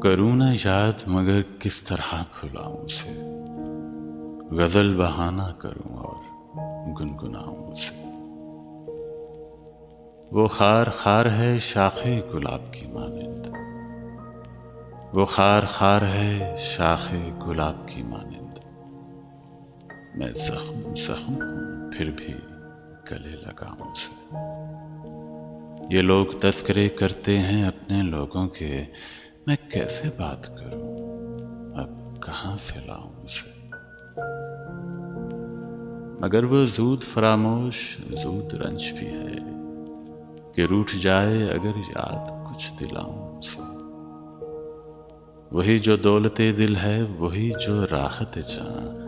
करूँ न याद मगर किस तरह भुलाऊं उसे। गजल बहाना करूं और गुनगुनाऊं उसे। वो खार खार है शाखे गुलाब की मानिंद। वो खार खार है शाखे गुलाब की मानिंद। मैं जख्म जख्म हूं फिर भी गले लगाऊं उसे। ये लोग तस्करे करते हैं अपने लोगों के, मैं कैसे बात करूं अब कहां से लाऊं उसे। मगर वो जूद फरामोश जूद रंज भी है कि रूठ जाए अगर याद कुछ दिलाऊं उसे। वही जो दौलते दिल है वही जो राहत जान,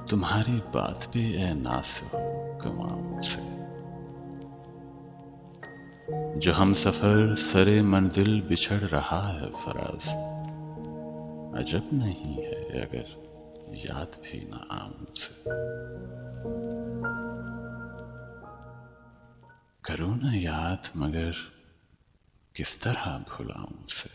तुम्हारी बात पे ए नास हो गवाऊं उसे। जो हम सफर सरे मंजिल बिछड़ रहा है फराज, अजब नहीं है अगर याद भी ना आऊं उसे। करूँ न याद मगर किस तरह भुलाऊं उसे।